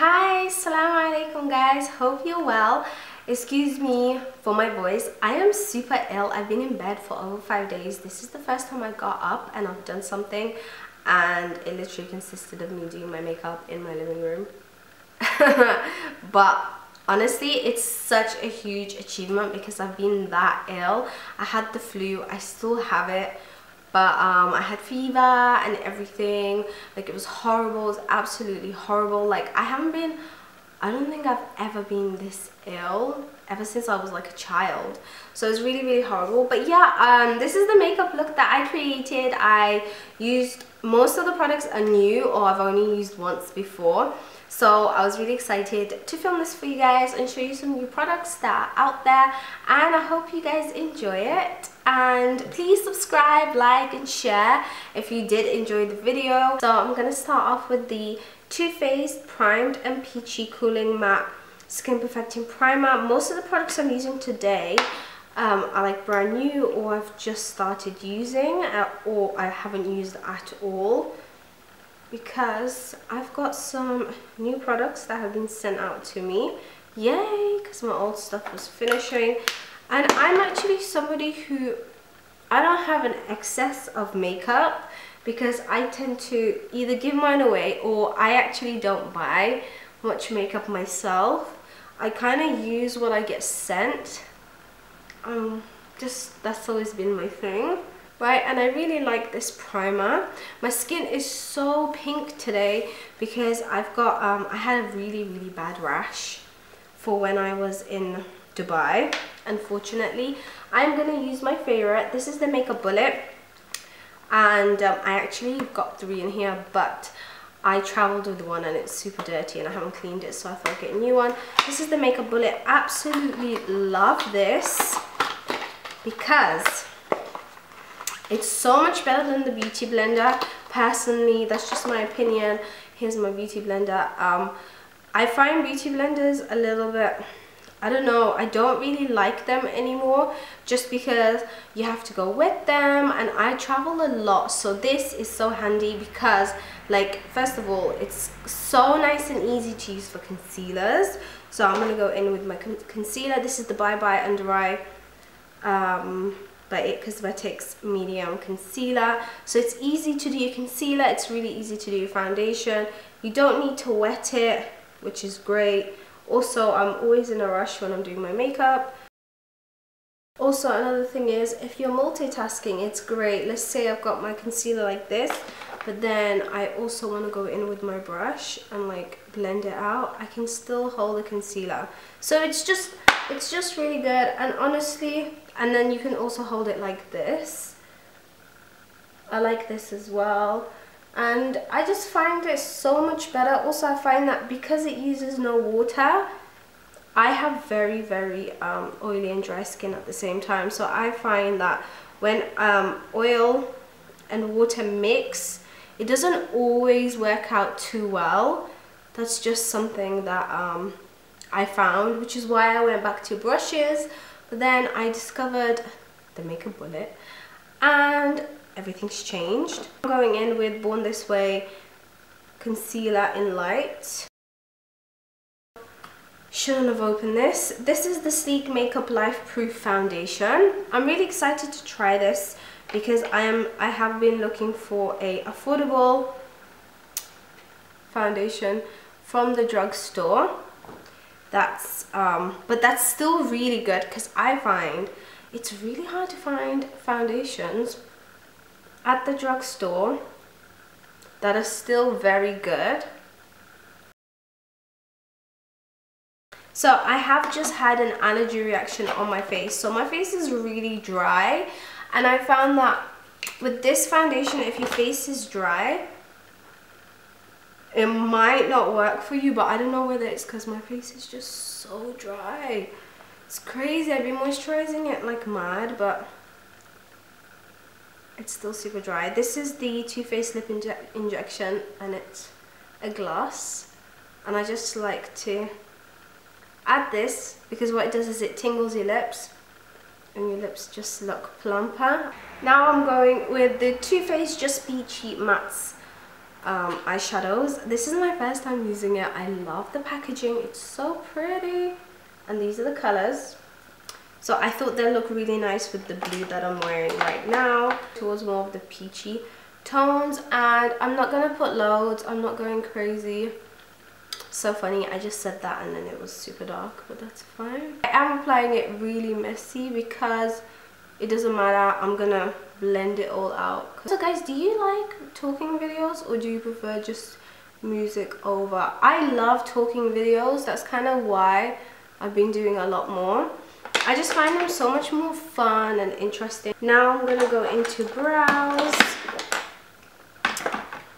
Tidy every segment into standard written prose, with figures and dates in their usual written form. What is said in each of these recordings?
Hi, assalamu alaikum guys, hope you're well. Excuse me for my voice, I am super ill. I've been in bed for over 5 days. This is the first time I got up and I've done something, and it literally consisted of me doing my makeup in my living room. But honestly, it's such a huge achievement because I've been that ill. I had the flu, I still have it. But I had fever and everything. Like, it was horrible. It was absolutely horrible. Like, I don't think I've ever been this ill ever since I was like a child. So it was really, really horrible. But yeah, this is the makeup look that I created. I used, most of the products are new, or I've only used once before. So I was really excited to film this for you guys and show you some new products that are out there, and I hope you guys enjoy it. And please subscribe, like and share if you did enjoy the video. So I'm going to start off with the Too Faced Primed and Peachy Cooling Matte Skin Perfecting Primer. Most of the products I'm using today are like brand new, or I've just started using, or I haven't used at all, because I've got some new products that have been sent out to me. Yay, because my old stuff was finishing. And I'm actually somebody who, I don't have an excess of makeup because I tend to either give mine away, or I actually don't buy much makeup myself. I kind of use what I get sent. That's always been my thing. Right, and I really like this primer. My skin is so pink today because I've got, I had a really, really bad rash for when I was in Dubai. Unfortunately, I'm going to use my favorite. This is the Makeup Bullet, and I actually got 3 in here, but I traveled with one and it's super dirty and I haven't cleaned it, so I thought I'd get a new one. This is the Makeup Bullet. Absolutely love this because it's so much better than the Beauty Blender. Personally, that's just my opinion. Here's my Beauty Blender. I find Beauty Blenders a little bit, I don't know, I don't really like them anymore, just because you have to go with them and I travel a lot. So this is so handy because, like, first of all, it's so nice and easy to use for concealers. So I'm going to go in with my concealer. This is the Bye Bye Under Eye by It Cosmetics Medium Concealer. So it's easy to do your concealer, it's really easy to do your foundation. You don't need to wet it, which is great. Also, I'm always in a rush when I'm doing my makeup. Also, another thing is, if you're multitasking, it's great. Let's say I've got my concealer like this, but then I also want to go in with my brush and like blend it out. I can still hold the concealer. So it's just really good. And honestly, and then you can also hold it like this. I like this as well. And I just find it so much better. Also, I find that because it uses no water, I have very, very oily and dry skin at the same time. So I find that when oil and water mix, it doesn't always work out too well. That's just something that I found, which is why I went back to brushes. But then I discovered the Makeup Bullet and everything's changed. I'm going in with Born This Way Concealer in Light. Shouldn't have opened this. This is the Sleek Makeup Life Proof Foundation. I'm really excited to try this because I have been looking for a affordable foundation from the drugstore. But that's still really good because I find it's really hard to find foundations at the drugstore that are still very good. So I have just had an allergy reaction on my face, so my face is really dry, and I found that with this foundation, if your face is dry, it might not work for you. But I don't know whether it's because my face is just so dry. It's crazy. I've been moisturizing it like mad, but it's still super dry. This is the Too Faced Lip Injection, and it's a gloss, and I just like to add this because what it does is it tingles your lips and your lips just look plumper. Now I'm going with the Too Faced Just Peachy Mattes eyeshadows. This is my first time using it. I love the packaging, it's so pretty, and these are the colors. So I thought they look really nice with the blue that I'm wearing right now, towards more of the peachy tones. And I'm not gonna put loads, I'm not going crazy. So funny, I just said that and then it was super dark, but that's fine. I am applying it really messy because it doesn't matter, I'm gonna blend it all out. So guys, do you like talking videos or do you prefer just music over? I love talking videos, that's kind of why I've been doing a lot more. I just find them so much more fun and interesting. Now I'm gonna go into brows,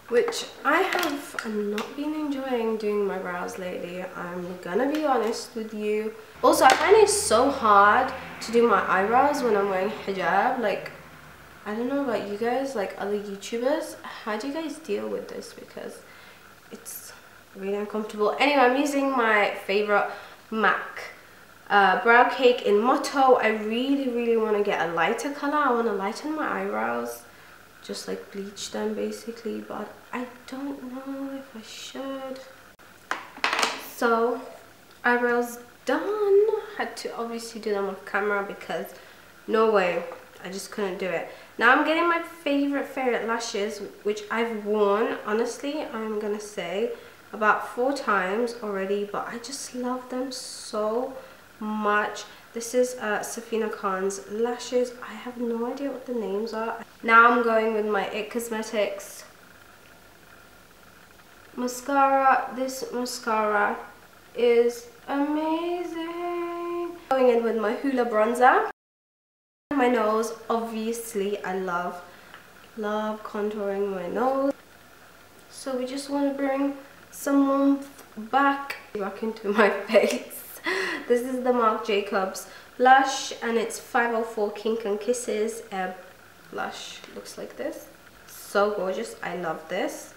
which I have not been enjoying doing my brows lately. I'm gonna be honest with you. Also, I find it so hard to do my eyebrows when I'm wearing hijab. Like, I don't know about you guys, like other YouTubers, how do you guys deal with this? Because it's really uncomfortable. Anyway, I'm using my favorite MAC brow cake in Motto. I really want to get a lighter color. I want to lighten my eyebrows, just like bleach them basically, but I don't know if I should. So eyebrows done. Had to obviously do them off camera because no way, I just couldn't do it. Now I'm getting my favorite lashes, which I've worn, honestly, I'm gonna say about 4 times already, but I just love them so much. This is Safina Khan's lashes. I have no idea what the names are. Now I'm going with my It Cosmetics mascara. This mascara is amazing. Going in with my Hoola bronzer. My nose, obviously, I love contouring my nose. So we just want to bring some warmth back into my face. This is the Marc Jacobs blush, and it's 504 Kink and Kisses blush. Looks like this. So gorgeous. I love this.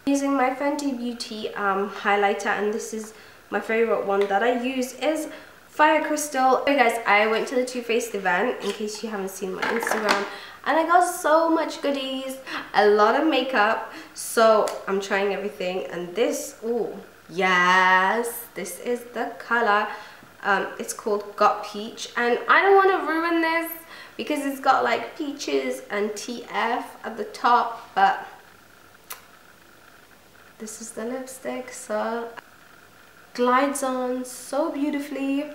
Using my Fenty Beauty highlighter, and this is my favorite one that I use is Fire Crystal. Hey guys, I went to the Too Faced event, in case you haven't seen my Instagram, and I got so much goodies, a lot of makeup, so I'm trying everything. And this, oh yes, this is the color. It's called Got Peach, and I don't want to ruin this because it's got like peaches and TF at the top, but this is the lipstick, so glides on so beautifully.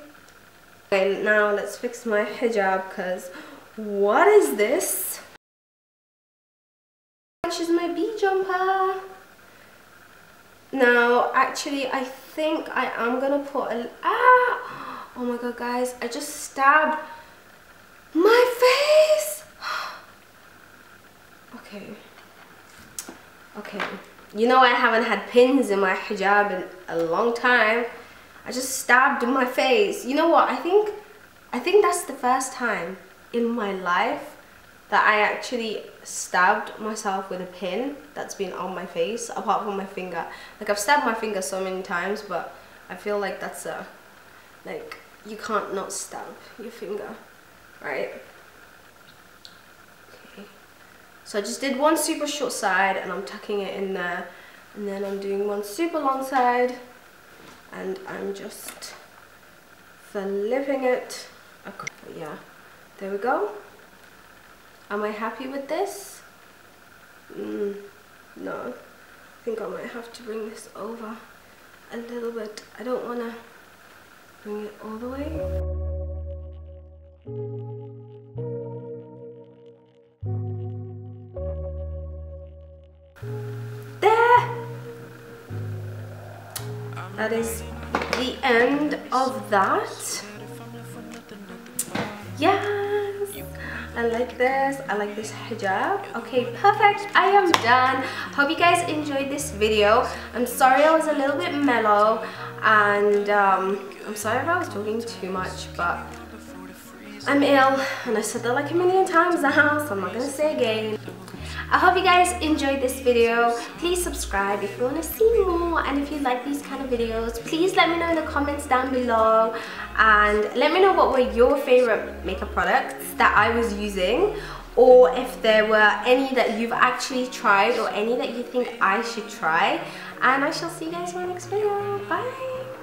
Okay, now let's fix my hijab, because what is this? Which is my bee jumper. Now actually I think I am gonna put a oh my god guys, I just stabbed my face. Okay, you know I haven't had pins in my hijab in a long time. I just stabbed my face. You know what, I think that's the first time in my life that I actually stabbed myself with a pin that's been on my face, apart from my finger. Like, I've stabbed my finger so many times, but I feel like that's a, like, you can't not stab your finger, right? Okay, so I just did one super short side and I'm tucking it in there, and then I'm doing one super long side and I'm just flipping it across. Yeah, there we go. Am I happy with this? No, I think I might have to bring this over a little bit. I don't want to bring it all the way. There! That is the end of that. Yes! I like this. I like this hijab. Okay, perfect. I am done. Hope you guys enjoyed this video. I'm sorry I was a little bit mellow, and I'm sorry if I was talking too much, but I'm ill, and I said that like a million times now, so I'm not gonna say again. I hope you guys enjoyed this video. Please subscribe if you want to see more, and if you like these kind of videos, please let me know in the comments down below, and let me know what were your favorite makeup products that I was using, or if there were any that you've actually tried or any that you think I should try. And I shall see you guys in my next video. Bye!